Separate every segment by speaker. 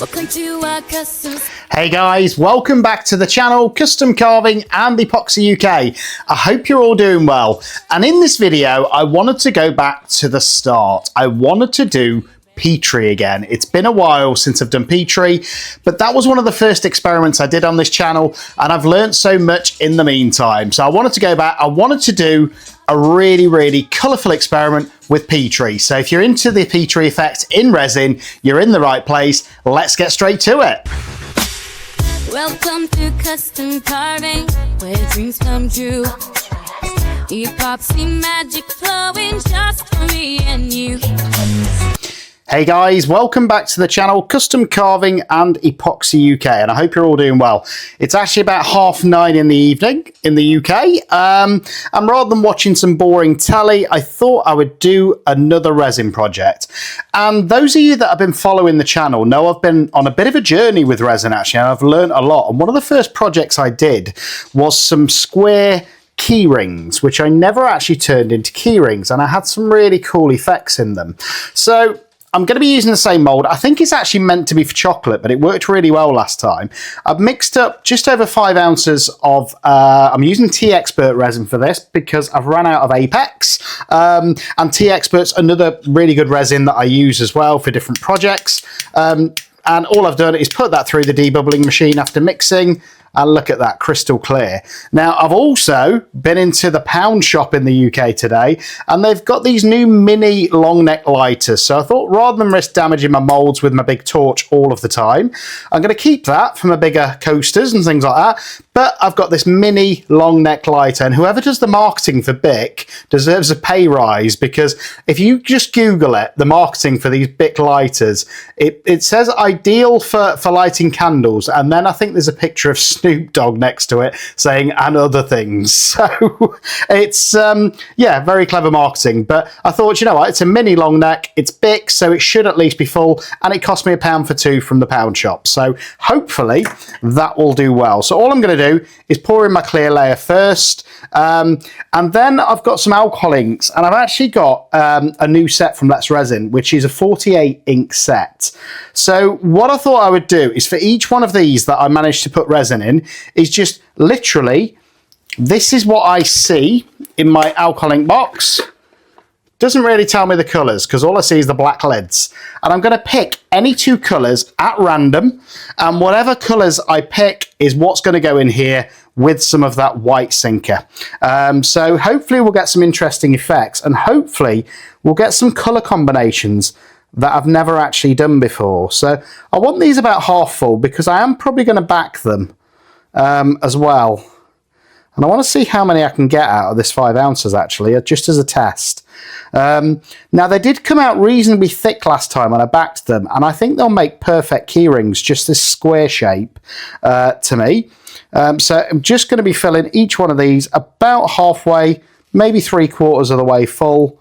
Speaker 1: Welcome to our custom.
Speaker 2: Hey guys, welcome back to the channel, Custom Carving and Epoxy UK. I hope you're all doing well. And in this video, I wanted to go back to the start. I wanted to do Petri again. It's been a while since I've done Petri, but that was one of the first experiments I did on this channel, and I've learned so much in the meantime. So I wanted to go back. I wanted to do a really colourful experiment with Petri. So if you're into the Petri effect in resin, you're in the right place. Let's get straight to it.
Speaker 1: Welcome to custom carving, where dreams come true. Epoxy magic flowing just for me and you.
Speaker 2: Hey guys, welcome back to the channel, Custom Carving and Epoxy UK, and I hope you're all doing well. It's actually about 9:30 in the evening in the UK, and rather than watching some boring telly, I thought I would do another resin project. And those of you that have been following the channel know I've been on a bit of a journey with resin actually, and I've learned a lot. And one of the first projects I did was some square keyrings, which I never actually turned into keyrings, and I had some really cool effects in them. So I'm going to be using the same mould. I think it's actually meant to be for chocolate, but it worked really well last time. I've mixed up just over 5 ounces of, I'm using T-Expert resin for this because I've run out of Apex. And T-Expert's another really good resin that I use as well for different projects. And all I've done is put that through the debubbling machine after mixing, and look at that, crystal clear. Now, I've also been into the pound shop in the UK today, and they've got these new mini long neck lighters. So I thought rather than risk damaging my molds with my big torch all of the time, I'm going to keep that for my bigger coasters and things like that. But I've got this mini long neck lighter, and whoever does the marketing for Bic deserves a pay rise, because if you just Google it, the marketing for these Bic lighters, it says ideal for lighting candles, and then I think there's a picture of Snoop Dogg next to it saying and other things. So it's yeah, very clever marketing. But I thought, you know what, it's a mini long neck, it's Bic, so it should at least be full, and it cost me £1 for 2 from the pound shop. So hopefully that will do well. So all I'm going to do is pour in my clear layer first, and then I've got some alcohol inks, and I've actually got a new set from Let's Resin, which is a 48 ink set. So what I thought I would do is for each one of these that I managed to put resin in is just literally, this is what I see in my alcohol ink box. Doesn't really tell me the colours because all I see is the black lids. And I'm going to pick any 2 colours at random, and whatever colours I pick is what's going to go in here with some of that white sinker. So hopefully we'll get some interesting effects, and hopefully we'll get some colour combinations that I've never actually done before. So I want these about half full because I am probably going to back them as well. And I want to see how many I can get out of this 5 ounces actually, just as a test. Now they did come out reasonably thick last time when I backed them, and I think they'll make perfect keyrings, just this square shape to me. So I'm just going to be filling each one of these about halfway, maybe 3/4 of the way full,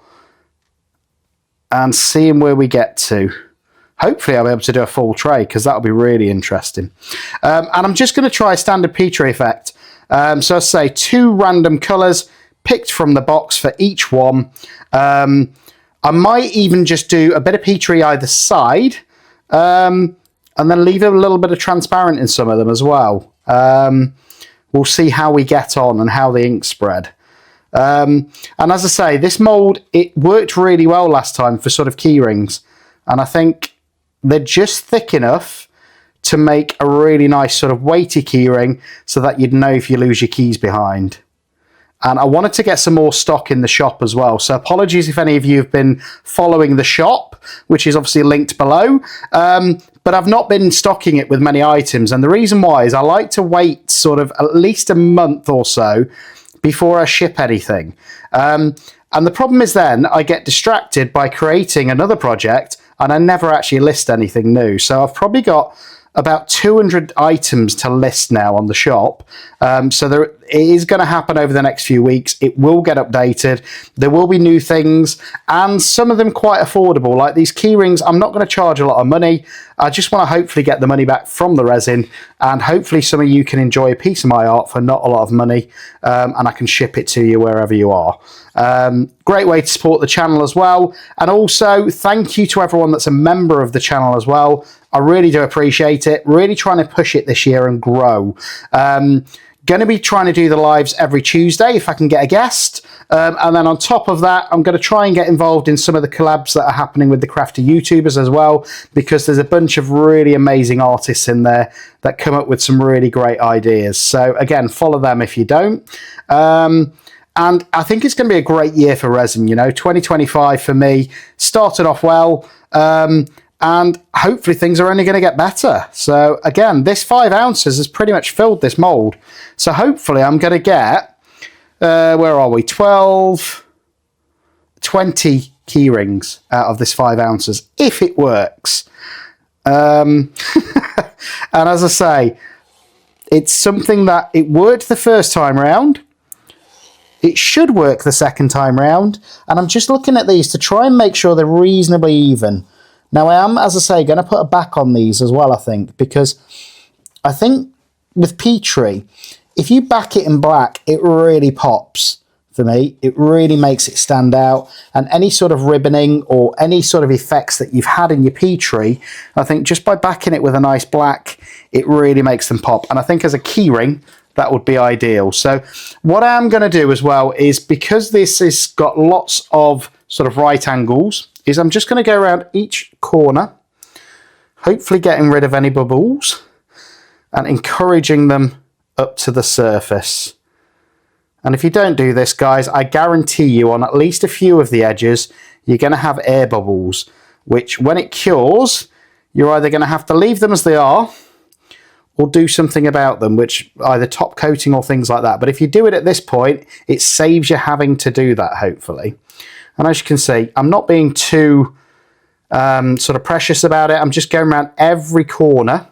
Speaker 2: and seeing where we get to. Hopefully I'll be able to do a full tray, because that'll be really interesting. And I'm just going to try a standard Petri effect. So I say 2 random colours picked from the box for each one. I might even just do a bit of Petri either side, and then leave a little bit of transparent in some of them as well. We'll see how we get on and how the ink spread. And as I say, this mould, it worked really well last time for sort of keyrings, and I think they're just thick enough to make a really nice sort of weighty keyring, so that you'd know if you lose your keys behind. And I wanted to get some more stock in the shop as well. So apologies if any of you have been following the shop, which is obviously linked below. But I've not been stocking it with many items. And the reason why is I like to wait sort of at least a month or so before I ship anything. And the problem is then I get distracted by creating another project, and I never actually list anything new. So I've probably got about 200 items to list now on the shop. So it is going to happen over the next few weeks. It will get updated. There will be new things, and some of them quite affordable. Like these key rings, I'm not going to charge a lot of money. I just want to hopefully get the money back from the resin, and hopefully some of you can enjoy a piece of my art for not a lot of money, and I can ship it to you wherever you are. Great way to support the channel as well. And also, thank you to everyone that's a member of the channel as well. I really do appreciate it. Really trying to push it this year and grow. Going to be trying to do the lives every Tuesday if I can get a guest. And then on top of that, I'm going to try and get involved in some of the collabs that are happening with the crafty YouTubers as well, because there's a bunch of really amazing artists in there that come up with some really great ideas. So again, follow them if you don't. And I think it's going to be a great year for resin. You know, 2025 for me started off well. And hopefully things are only going to get better. So again, this 5 ounces has pretty much filled this mold. So hopefully I'm going to get, where are we? 20 key rings out of this 5 ounces, if it works. And as I say, it's something that it worked the first time round. It should work the second time round. And I'm just looking at these to try and make sure they're reasonably even. Now, I am, as I say, going to put a back on these as well, I think, because I think with Petri, if you back it in black, it really pops for me. It really makes it stand out. And any sort of ribboning or any sort of effects that you've had in your Petri, I think just by backing it with a nice black, it really makes them pop. And I think as a key ring, that would be ideal. So what I am going to do as well is, because this has got lots of sort of right angles, is I'm just going to go around each corner, hopefully getting rid of any bubbles and encouraging them up to the surface. And if you don't do this, guys, I guarantee you on at least a few of the edges, you're going to have air bubbles, which when it cures, you're either going to have to leave them as they are or do something about them, which either top coating or things like that. But if you do it at this point, it saves you having to do that, hopefully. And as you can see, I'm not being too sort of precious about it. I'm just going around every corner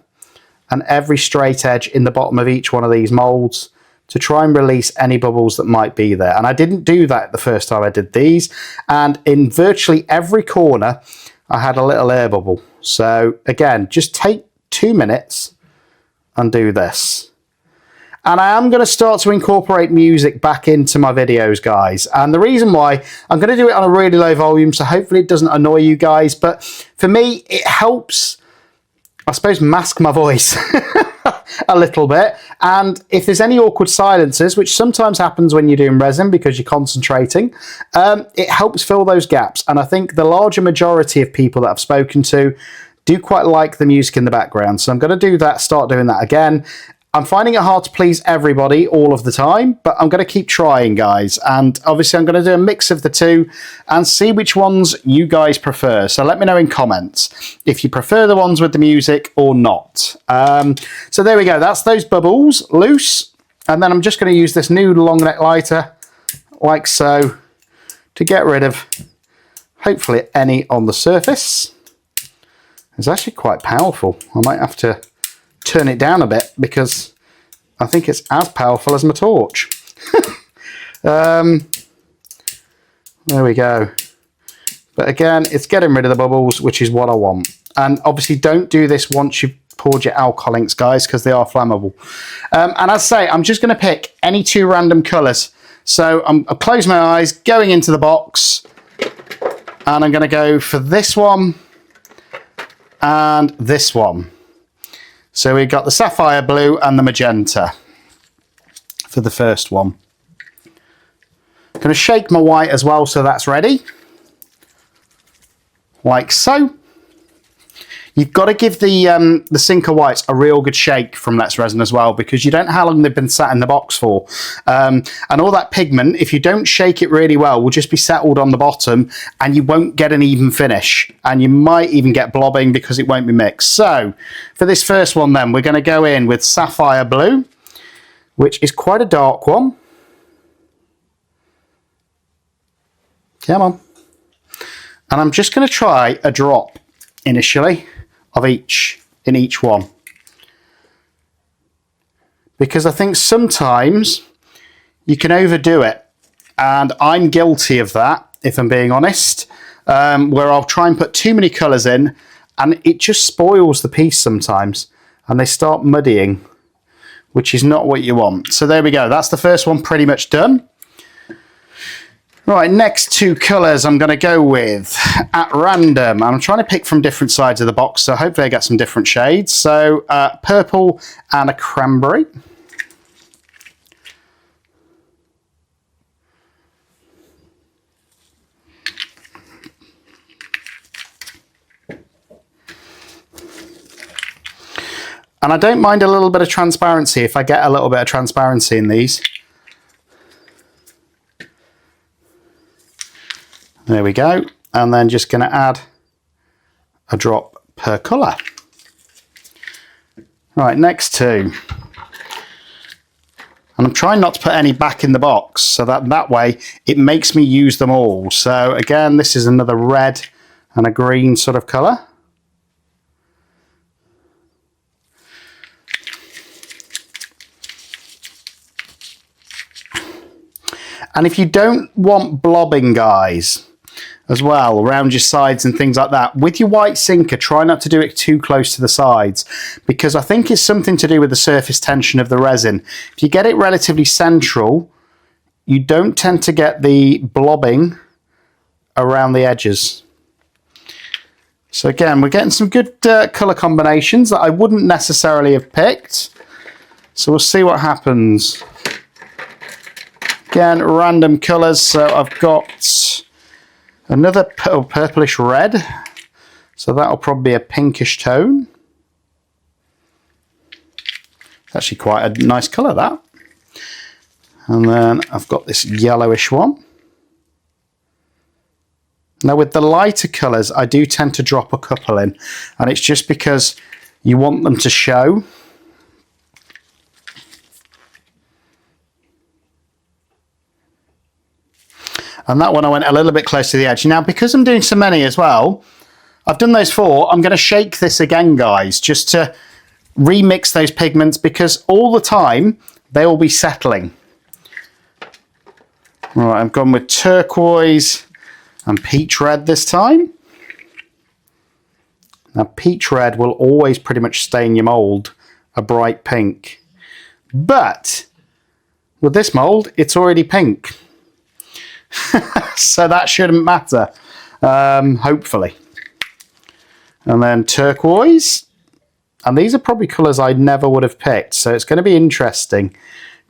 Speaker 2: and every straight edge in the bottom of each one of these molds to try and release any bubbles that might be there. And I didn't do that the first time I did these. And in virtually every corner, I had a little air bubble. So again, just take 2 minutes and do this. And I am going to start to incorporate music back into my videos, guys. And the reason why, I'm going to do it on a really low volume, so hopefully it doesn't annoy you guys. But for me, it helps, I suppose, mask my voice a little bit. And if there's any awkward silences, which sometimes happens when you're doing resin because you're concentrating, it helps fill those gaps. And I think the larger majority of people that I've spoken to do quite like the music in the background. So I'm going to do that, start doing that again. I'm finding it hard to please everybody all of the time, but I'm going to keep trying, guys. And obviously I'm going to do a mix of the two and see which ones you guys prefer. So let me know in comments if you prefer the ones with the music or not. So there we go. That's those bubbles loose. And then I'm just going to use this new long neck lighter, like so, to get rid of hopefully any on the surface. It's actually quite powerful. I might have to turn it down a bit because I think it's as powerful as my torch. There we go. But again, it's getting rid of the bubbles, which is what I want. And obviously don't do this once you've poured your alcohol inks, guys, because they are flammable. And as I say, I'm just going to pick any 2 random colours. So I'll close my eyes, going into the box, and I'm going to go for this one and this one. So we've got the sapphire blue and the magenta for the first one. I'm going to shake my white as well, so that's ready. Like so. You've got to give the Sinker whites a real good shake from Let's Resin as well, because you don't know how long they've been sat in the box for. And all that pigment, if you don't shake it really well, will just be settled on the bottom and you won't get an even finish. And you might even get blobbing because it won't be mixed. So for this first one then, we're going to go in with Sapphire Blue, which is quite a dark one. Come on. And I'm just going to try a drop initially of each in each one, because I think sometimes you can overdo it. And I'm guilty of that, if I'm being honest, where I'll try and put too many colours in and it just spoils the piece sometimes and they start muddying, which is not what you want. So there we go. That's the first one pretty much done. Right, next two colours I'm going to go with at random. I'm trying to pick from different sides of the box, so hopefully I get some different shades. So purple and a cranberry. And I don't mind a little bit of transparency if I get a little bit of transparency in these. There we go. And then just going to add a drop per colour. Right, next two. And I'm trying not to put any back in the box so that way it makes me use them all. So again, this is another red and a green sort of colour. And if you don't want blobbing, guys, as well, around your sides and things like that, with your white sinker, try not to do it too close to the sides, because I think it's something to do with the surface tension of the resin. If you get it relatively central, you don't tend to get the blobbing around the edges. So again, we're getting some good colour combinations that I wouldn't necessarily have picked. So we'll see what happens. Again, random colours, so I've got another purplish red, so that'll probably be a pinkish tone. Actually quite a nice colour, that. And then I've got this yellowish one. Now with the lighter colours, I do tend to drop a couple in, and it's just because you want them to show. And that one I went a little bit close to the edge. Now, because I'm doing so many as well, I've done those 4. I'm going to shake this again, guys, just to remix those pigments, because all the time they will be settling. Right, I've gone with turquoise and peach red this time. Now, peach red will always pretty much stain your mould a bright pink. But with this mould, it's already pink. So that shouldn't matter, hopefully. And then turquoise. And these are probably colours I never would have picked. So it's going to be interesting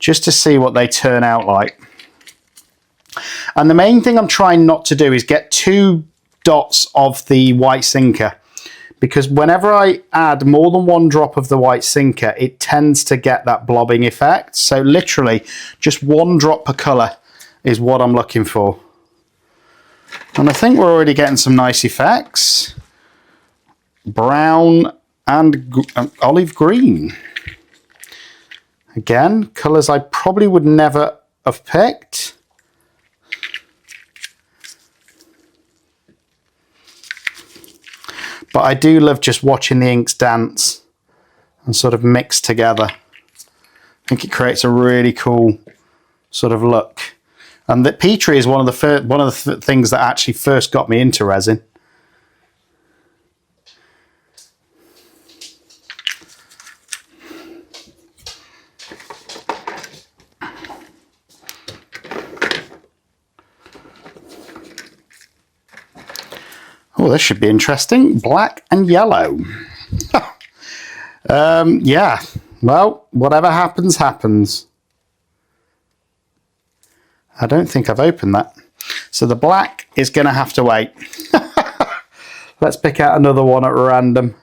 Speaker 2: just to see what they turn out like. And the main thing I'm trying not to do is get 2 dots of the white sinker, because whenever I add more than 1 drop of the white sinker, it tends to get that blobbing effect. So literally just 1 drop per colour is what I'm looking for. And I think we're already getting some nice effects. Brown and olive green. Again, colours I probably would never have picked. But I do love just watching the inks dance and sort of mix together. I think it creates a really cool sort of look. And the Petri is one of the things that actually first got me into resin. Oh, this should be interesting. Black and yellow. Yeah, well, whatever happens, happens. I don't think I've opened that. So the black is going to have to wait. Let's pick out another one at random.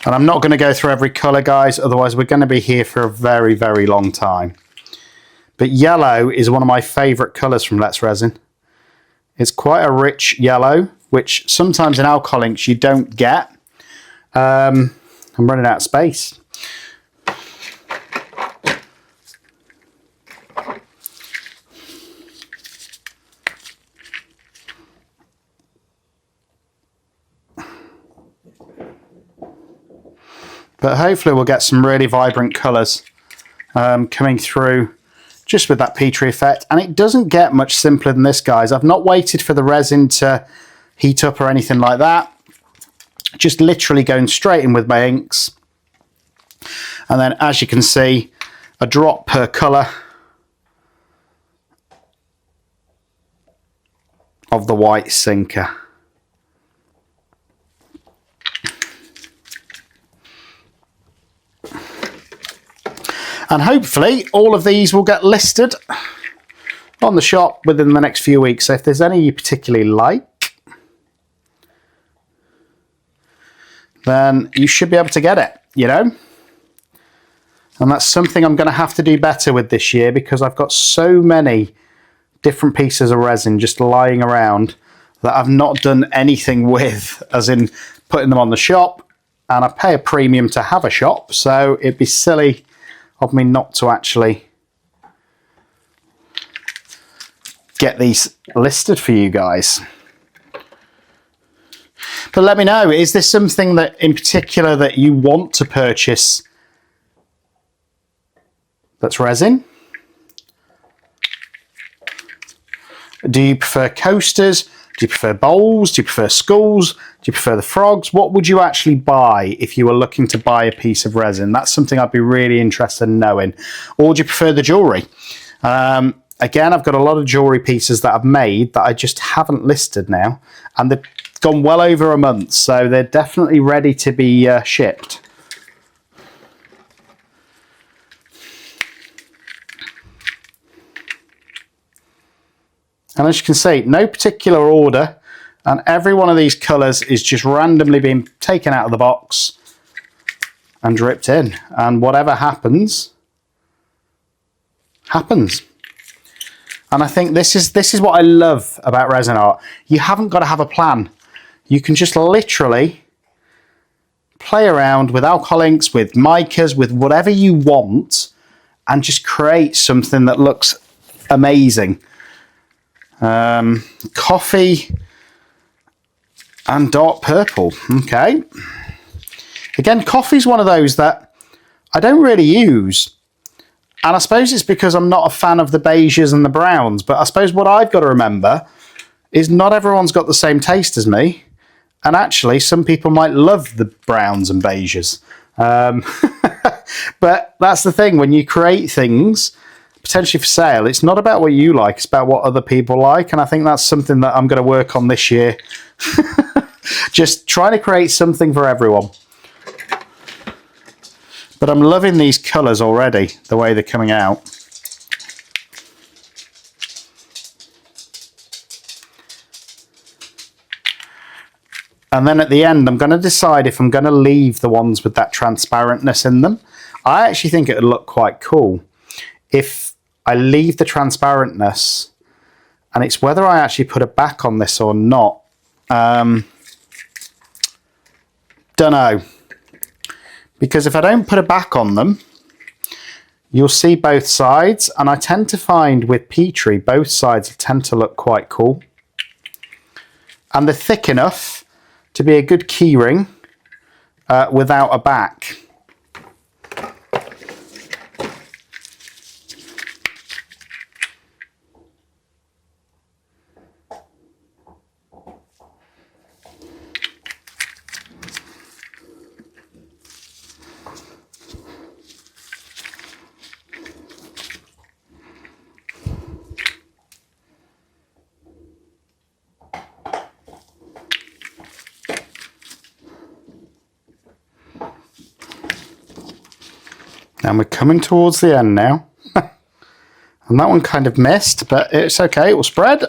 Speaker 2: And I'm not going to go through every colour, guys, otherwise we're going to be here for a very, very long time. But yellow is one of my favourite colours from Let's Resin. It's quite a rich yellow, which sometimes in alcohol inks you don't get. I'm running out of space. But hopefully we'll get some really vibrant colours coming through just with that Petri effect. And it doesn't get much simpler than this, guys. I've not waited for the resin to heat up or anything like that. Just literally going straight in with my inks. And then, as you can see, a drop per colour of the white sinker. And hopefully all of these will get listed on the shop within the next few weeks. So if there's any you particularly like, then you should be able to get it, you know? And that's something I'm going to have to do better with this year, because I've got so many different pieces of resin just lying around that I've not done anything with, as in putting them on the shop. And I pay a premium to have a shop, so it'd be silly of me not to actually get these listed for you guys. But let me know, is there something that in particular that you want to purchase that's resin? Do you prefer coasters? Do you prefer bowls? Do you prefer skulls? Do you prefer the frogs? What would you actually buy if you were looking to buy a piece of resin? That's something I'd be really interested in knowing. Or do you prefer the jewellery? Again, I've got a lot of jewellery pieces that I've made that I just haven't listed now. And they've gone well over a month, so they're definitely ready to be shipped. And as you can see, no particular order, and every one of these colours is just randomly being taken out of the box and dripped in. And whatever happens, happens. And I think this is what I love about resin art. You haven't got to have a plan. You can just literally play around with alcohol inks, with micas, with whatever you want, and just create something that looks amazing. Coffee and dark purple. Okay. Again, coffee's one of those that I don't really use. And I suppose it's because I'm not a fan of the beiges and the browns. But I suppose what I've got to remember is not everyone's got the same taste as me. And actually, some people might love the browns and beiges. But that's the thing. When you create things potentially for sale, it's not about what you like, it's about what other people like. And I think that's something that I'm going to work on this year. Just trying to create something for everyone. But I'm loving these colours already, the way they're coming out. And then at the end, I'm going to decide if I'm going to leave the ones with that transparentness in them. I actually think it would look quite cool if I leave the transparentness, and it's whether I actually put a back on this or not. Don't know. Because if I don't put a back on them, you'll see both sides. And I tend to find with Petri, both sides tend to look quite cool. And they're thick enough to be a good keyring without a back. And we're coming towards the end now. And that one kind of missed, but it's okay, it will spread.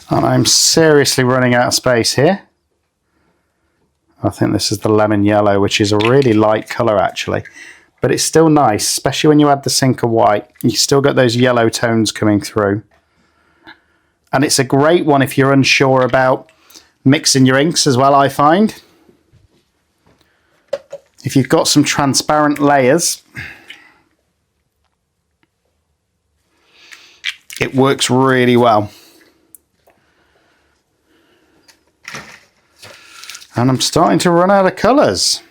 Speaker 2: And I'm seriously running out of space here. I think this is the lemon yellow, which is a really light colour actually. But it's still nice, especially when you add the sinker white. You still got those yellow tones coming through. And it's a great one if you're unsure about mixing your inks as well, I find. If you've got some transparent layers, it works really well. And I'm starting to run out of colours.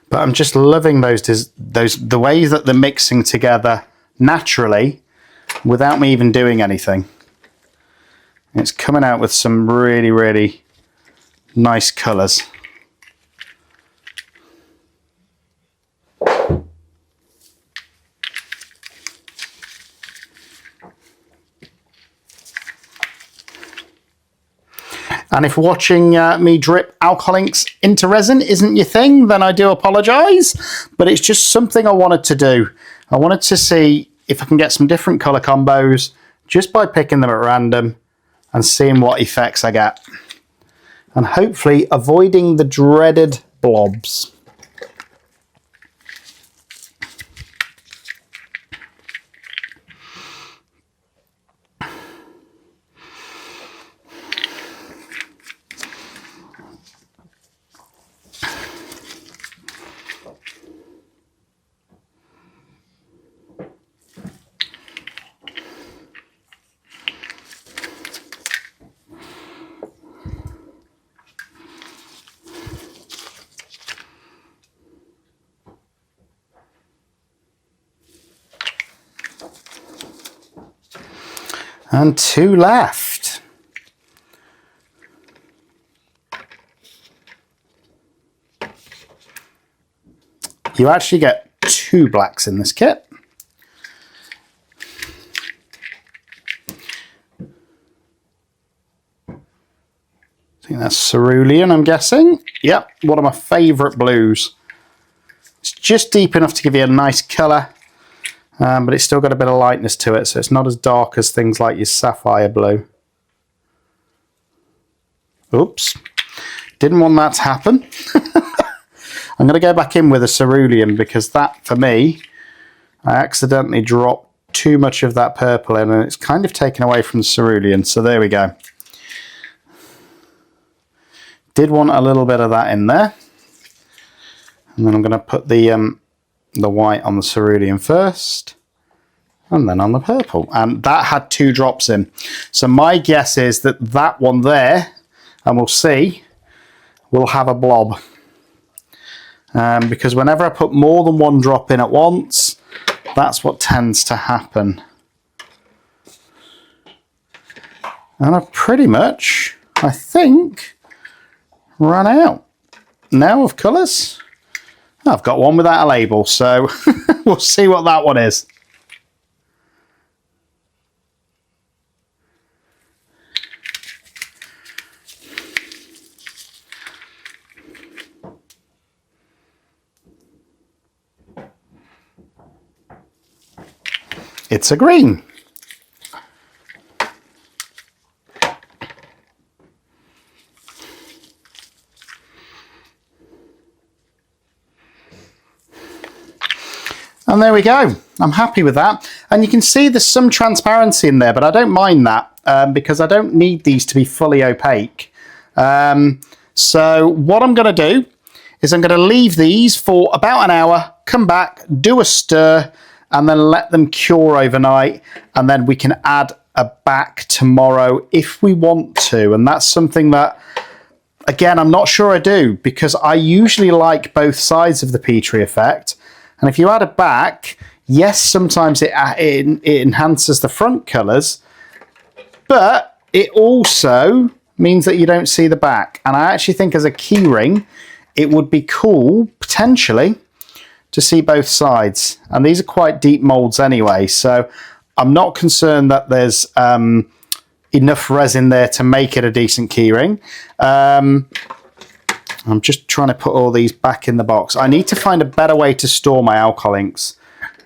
Speaker 2: But I'm just loving the way that they're mixing together naturally without me even doing anything. It's coming out with some really, really nice colours. And if watching me drip alcohol inks into resin isn't your thing, then I do apologise. But it's just something I wanted to do. I wanted to see if I can get some different colour combos just by picking them at random and seeing what effects I get. And hopefully avoiding the dreaded blobs. And 2 left. You actually get 2 blacks in this kit. I think that's cerulean, I'm guessing. Yep, one of my favourite blues. It's just deep enough to give you a nice colour. But it's still got a bit of lightness to it, so it's not as dark as things like your sapphire blue. Oops, didn't want that to happen. I'm going to go back in with a cerulean because that, for me, I accidentally dropped too much of that purple in and it's kind of taken away from the cerulean, so there we go. Did want a little bit of that in there. And then I'm going to put the white on the cerulean first and then on the purple, and that had 2 drops in, so my guess is that that one there, and we'll see, will have a blob, because whenever I put more than 1 drop in at once, that's what tends to happen. And I've pretty much, I think, run out now of colours. I've got one without a label, so we'll see what that one is. It's a green. And there we go. I'm happy with that. And you can see there's some transparency in there, but I don't mind that because I don't need these to be fully opaque. So what I'm going to do is I'm going to leave these for about an hour, come back, do a stir, and then let them cure overnight. And then we can add a back tomorrow if we want to. And that's something that, again, I'm not sure I do because I usually like both sides of the Petri effect. And if you add a back, yes, sometimes it enhances the front colours, but it also means that you don't see the back. And I actually think as a keyring, it would be cool, potentially, to see both sides. And these are quite deep moulds anyway, so I'm not concerned that there's enough resin there to make it a decent keyring. I'm just trying to put all these back in the box. I need to find a better way to store my alcohol inks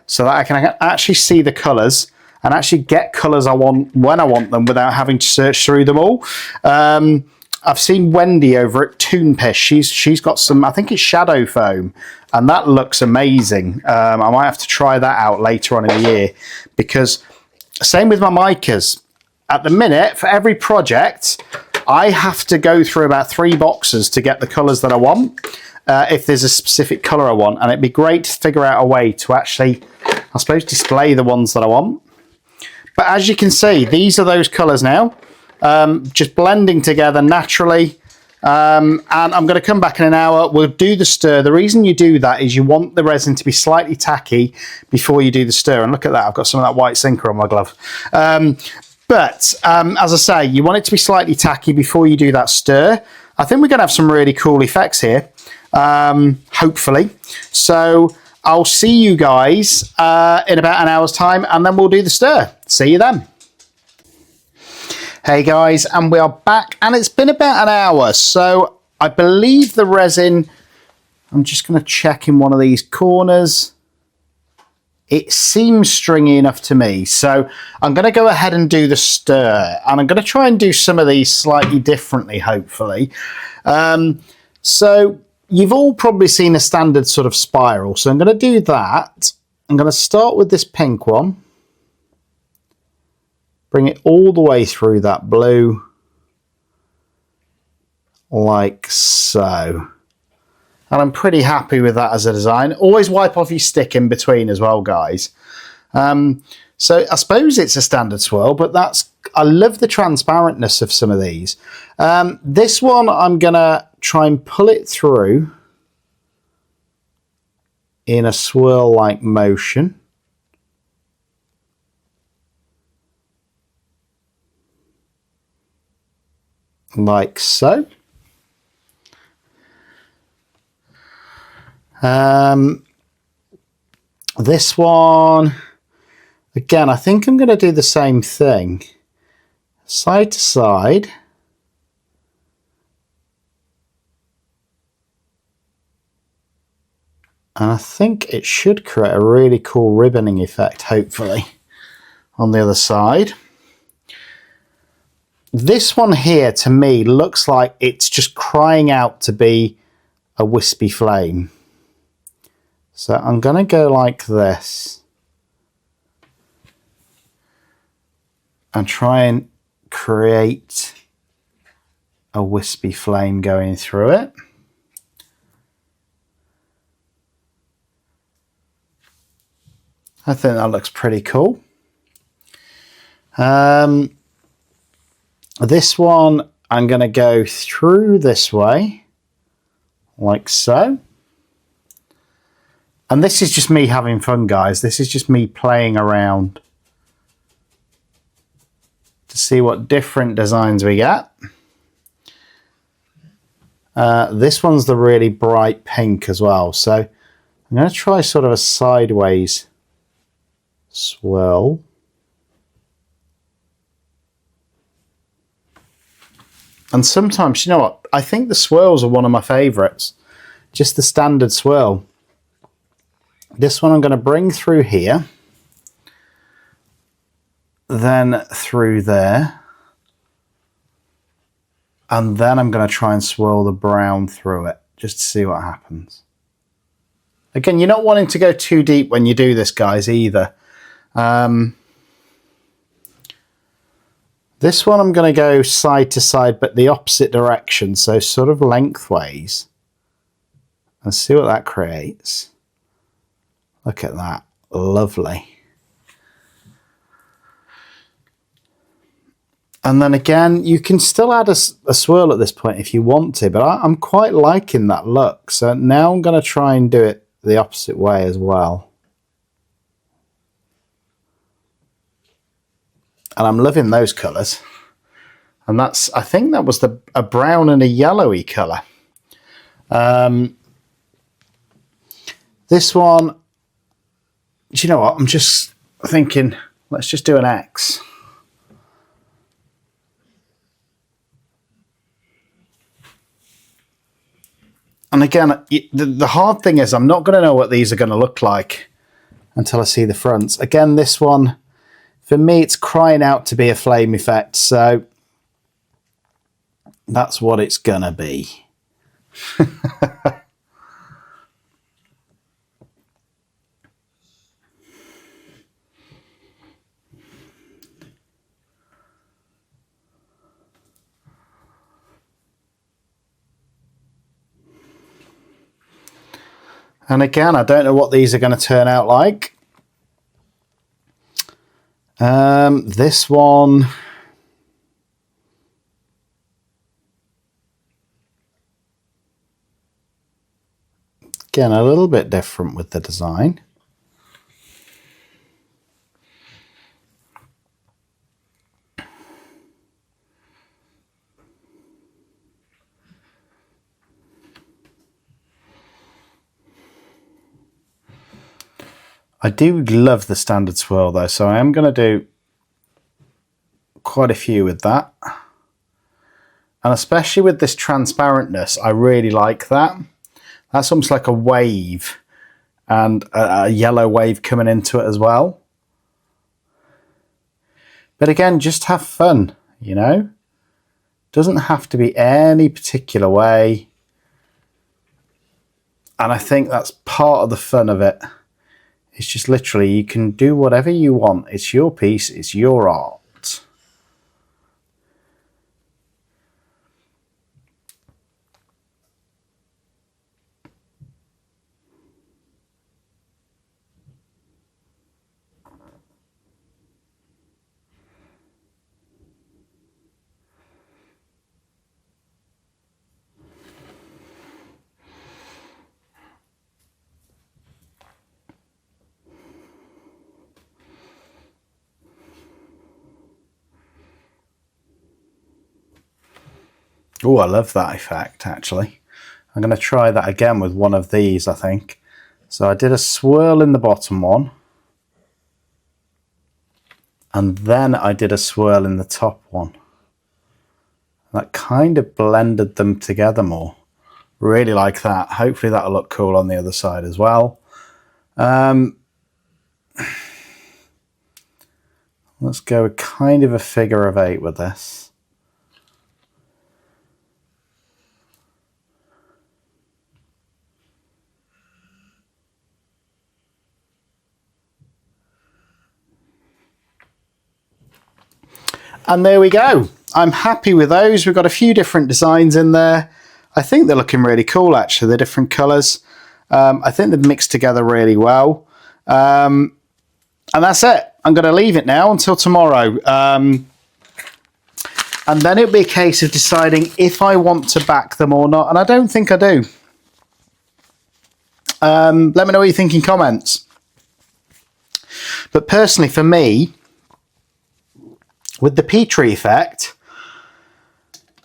Speaker 2: so that I can actually see the colours and actually get colours I want when I want them without having to search through them all. I've seen Wendy over at Toonpish. She's got some, I think it's shadow foam, and that looks amazing. I might have to try that out later on in the year because same with my micas. At the minute, for every project, I have to go through about 3 boxes to get the colours that I want, if there's a specific colour I want, and it'd be great to figure out a way to actually, I suppose, display the ones that I want. But as you can see, these are those colours now, just blending together naturally. And I'm going to come back in an hour. We'll do the stir. The reason you do that is you want the resin to be slightly tacky before you do the stir. And look at that, I've got some of that white sinker on my glove. But as I say, you want it to be slightly tacky before you do that stir. I think we're going to have some really cool effects here, hopefully. So I'll see you guys in about an hour's time, and then we'll do the stir. See you then. Hey guys, and we are back, and it's been about an hour, so I believe the resin, I'm just going to check in one of these corners. It seems stringy enough to me, so I'm going to go ahead and do the stir, and I'm going to try and do some of these slightly differently, hopefully. So you've all probably seen a standard sort of spiral, so I'm going to do that. I'm going to start with this pink one. Bring it all the way through that blue, like so. And I'm pretty happy with that as a design. Always wipe off your stick in between as well, guys. So I suppose it's a standard swirl, but I love the transparentness of some of these. This one, I'm going to try and pull it through in a swirl-like motion. Like so. This one, again, I think I'm going to do the same thing. Side to side. And I think it should create a really cool ribboning effect, hopefully, on the other side. This one here, to me, looks like it's just crying out to be a wispy flame. So I'm going to go like this. And try and create a wispy flame going through it. I think that looks pretty cool. This one, I'm going to go through this way, like so. And this is just me having fun, guys. This is just me playing around to see what different designs we get. This one's the really bright pink as well. So I'm going to try sort of a sideways swirl. And sometimes, you know what, I think the swirls are one of my favourites. Just the standard swirl. This one I'm going to bring through here. Then through there. And then I'm going to try and swirl the brown through it, just to see what happens. Again, you're not wanting to go too deep when you do this, guys, either. This one I'm going to go side to side, but the opposite direction, so sort of lengthways. And see what that creates. Look at that. Lovely. And then again, you can still add a swirl at this point if you want to, but I'm quite liking that look. So now I'm going to try and do it the opposite way as well. And I'm loving those colours. And that's, I think that was a brown and a yellowy colour. This one, do you know what? I'm just thinking, let's just do an X. And again, the hard thing is I'm not going to know what these are going to look like until I see the fronts. Again, this one, for me, it's crying out to be a flame effect, so that's what it's going to be. And again, I don't know what these are going to turn out like. This one, again, a little bit different with the design. I do love the standard swirl though, so I am going to do quite a few with that. And especially with this transparentness, I really like that. That's almost like a wave and a yellow wave coming into it as well. But again, just have fun, you know? Doesn't have to be any particular way. And I think that's part of the fun of it. It's just literally, you can do whatever you want. It's your piece, it's your art. Oh, I love that effect, actually. I'm going to try that again with one of these, I think. So I did a swirl in the bottom one. And then I did a swirl in the top one. That kind of blended them together more. Really like that. Hopefully that'll look cool on the other side as well. Let's go with kind of a figure of 8 with this. And there we go. I'm happy with those. We've got a few different designs in there. I think they're looking really cool, actually. They're different colours. I think they've mixed together really well. And that's it. I'm going to leave it now until tomorrow. And then it'll be a case of deciding if I want to back them or not. And I don't think I do. Let me know what you think in comments. But personally, for me, with the Petri effect,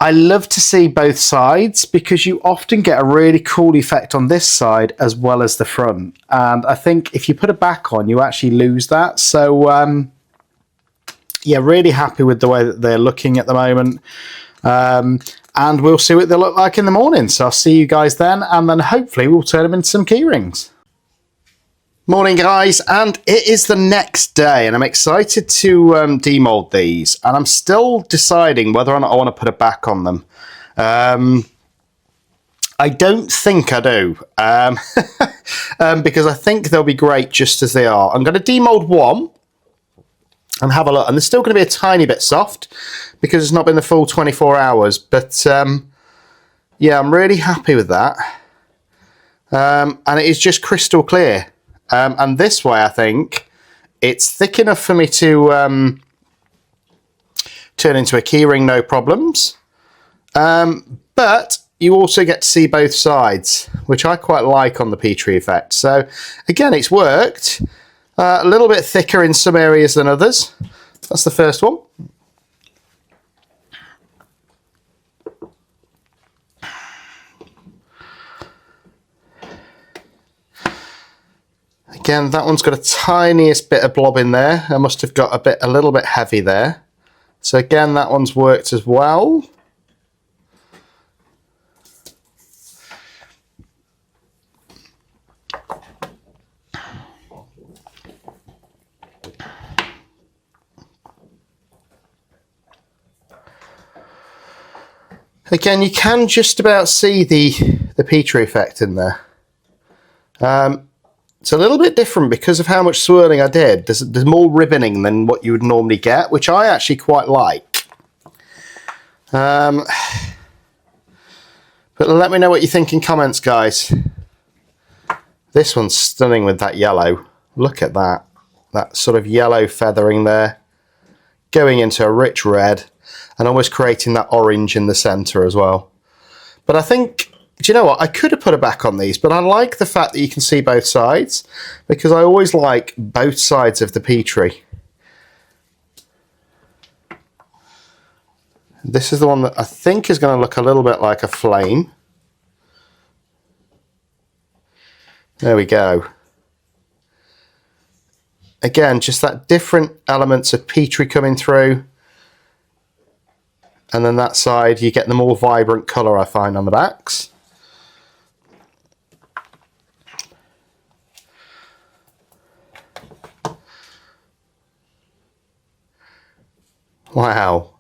Speaker 2: I love to see both sides because you often get a really cool effect on this side as well as the front. And I think if you put a back on, you actually lose that. So, yeah, really happy with the way that they're looking at the moment. And we'll see what they look like in the morning. So I'll see you guys then. And then hopefully we'll turn them into some key rings. Morning guys, and it is the next day and I'm excited to demold these, and I'm still deciding whether or not I want to put a back on them. I don't think I do, because I think they'll be great just as they are. I'm going to demold one and have a look, and they're still going to be a tiny bit soft because it's not been the full 24 hours, but yeah, I'm really happy with that. And it is just crystal clear. And this way, I think it's thick enough for me to turn into a keyring, no problems. But you also get to see both sides, which I quite like on the Petri effect. So again, it's worked. A little bit thicker in some areas than others. That's the first one. Again, that one's got a tiniest bit of blob in there. I must have got a little bit heavy there. So again, that one's worked as well. Again, you can just about see the Petri effect in there. It's a little bit different because of how much swirling I did. There's more ribboning than what you would normally get, which I actually quite like. But let me know what you think in comments, guys. This one's stunning with that yellow. Look at that. That sort of yellow feathering there, going into a rich red and almost creating that orange in the centre as well. But I think, do you know what? I could have put it back on these, but I like the fact that you can see both sides, because I always like both sides of the Petri. This is the one that I think is going to look a little bit like a flame. There we go. Again, just that different elements of Petri coming through. And then that side, you get the more vibrant colour I find on the backs. Wow.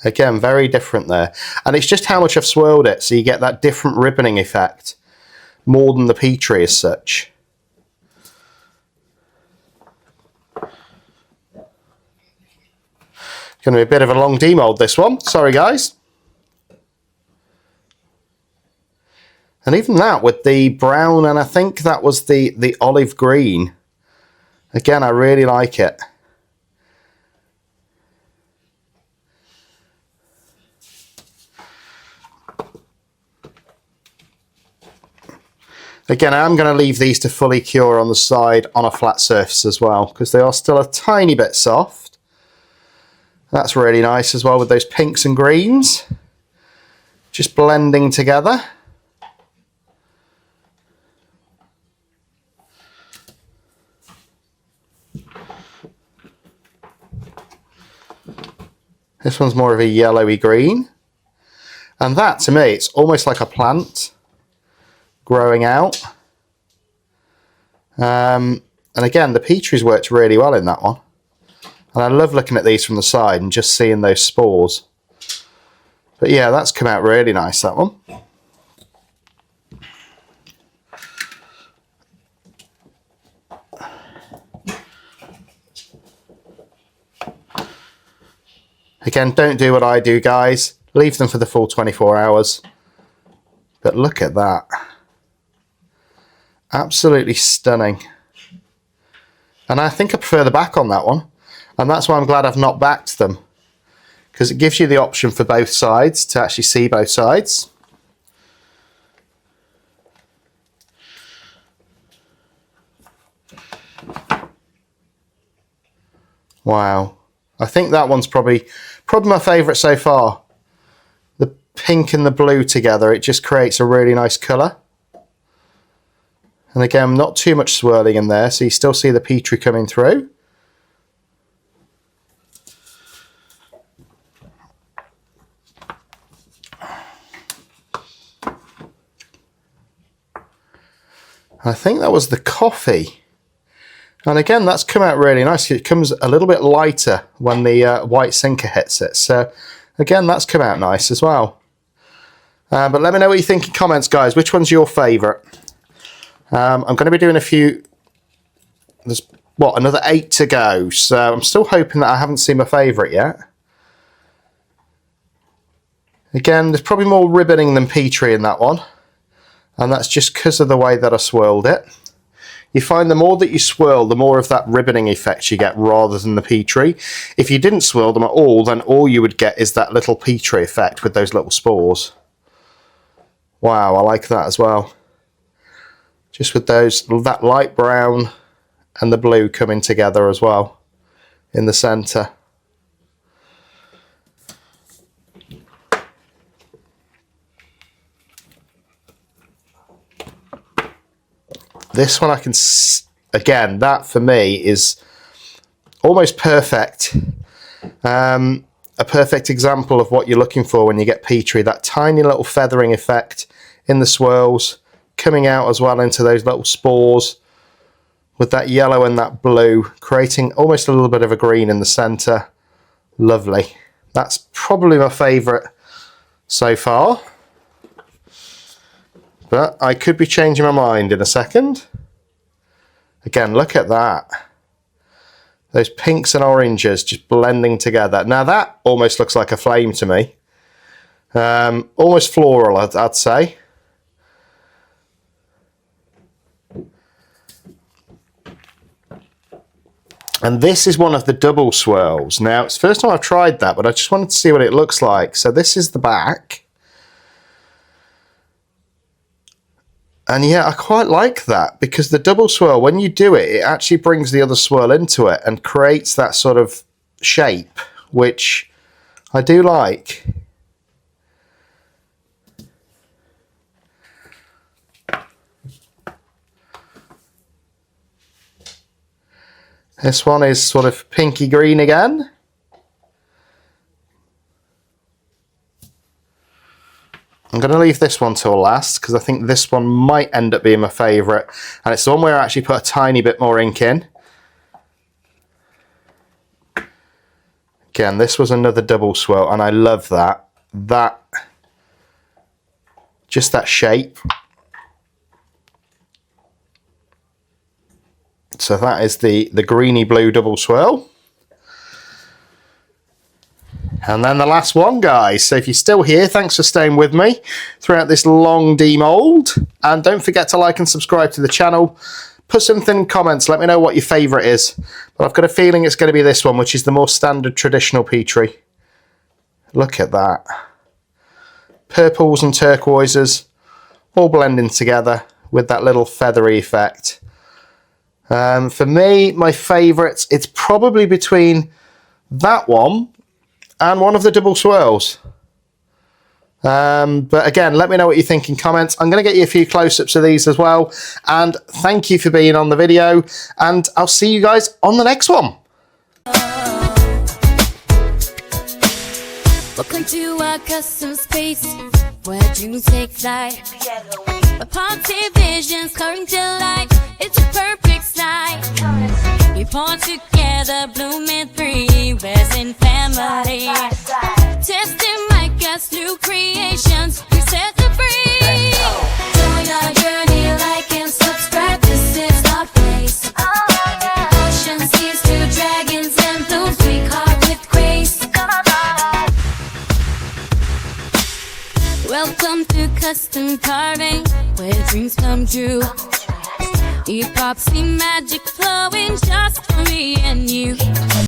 Speaker 2: Again, very different there. And it's just how much I've swirled it, so you get that different ribboning effect, more than the Petri as such. Going to be a bit of a long demold, this one. Sorry, guys. And even that with the brown, and I think that was the olive green. Again, I really like it. Again, I'm going to leave these to fully cure on the side on a flat surface as well, because they are still a tiny bit soft. That's really nice as well with those pinks and greens. Just blending together. This one's more of a yellowy green. And that, to me, it's almost like a plant growing out. And again, the Petri's worked really well in that one. And I love looking at these from the side and just seeing those spores. But yeah, that's come out really nice, that one. Again, don't do what I do, guys. Leave them for the full 24 hours. But look at that. Absolutely stunning. And I think I prefer the back on that one. And that's why I'm glad I've not backed them, because it gives you the option for both sides to actually see both sides. Wow. I think that one's probably my favourite so far. The pink and the blue together, it just creates a really nice colour. And again, not too much swirling in there, so you still see the Petri coming through. I think that was the coffee. And again, that's come out really nice. It comes a little bit lighter when the white sinker hits it. So again, that's come out nice as well. But let me know what you think in comments, guys. Which one's your favourite? I'm going to be doing a few. There's, what, another 8 to go. So I'm still hoping that I haven't seen my favourite yet. Again, there's probably more ribboning than Petri in that one. And that's just because of the way that I swirled it. You find the more that you swirl, the more of that ribboning effect you get rather than the Petri. If you didn't swirl them at all, then all you would get is that little Petri effect with those little spores. Wow, I like that as well. Just with those, that light brown and the blue coming together as well in the centre. This one I can, again, that for me is almost perfect. A perfect example of what you're looking for when you get Petri. That tiny little feathering effect in the swirls, coming out as well into those little spores with that yellow and that blue, creating almost a little bit of a green in the centre. Lovely. That's probably my favourite so far. But I could be changing my mind in a second. Again, look at that. Those pinks and oranges just blending together. Now that almost looks like a flame to me. Almost floral, I'd say. And this is one of the double swirls. Now, it's the first time I've tried that, but I just wanted to see what it looks like. So this is the back. And yeah, I quite like that, because the double swirl, when you do it, it actually brings the other swirl into it and creates that sort of shape, which I do like. This one is sort of pinky green again. I'm going to leave this one till last, because I think this one might end up being my favourite. And it's the one where I actually put a tiny bit more ink in. Again, this was another double swirl, and I love that. Just that shape. So that is the greeny blue double swirl. And then the last one, guys. So if you're still here, thanks for staying with me throughout this long demold. And don't forget to like and subscribe to the channel. Put something in comments. Let me know what your favourite is. But I've got a feeling it's going to be this one, which is the more standard traditional Petri. Look at that. Purples and turquoises all blending together with that little feathery effect. For me, my favourites, it's probably between that one and one of the double swirls. But again, let me know what you think in comments. I'm going to get you a few close-ups of these as well. And thank you for being on the video. And I'll see you guys on the next one.
Speaker 1: Welcome to our custom space where dreams take flight. Epoxy visions coming to life. It's a perfect sight. We bond together, blooming three, resin family. Testing my guts, new creations, we set the free. Join our journey, like and subscribe. This is our place. Ocean seas to dragons and blooms, we carve with grace. Welcome to custom carving, where dreams come true. Epoxy magic flowing just for me and you.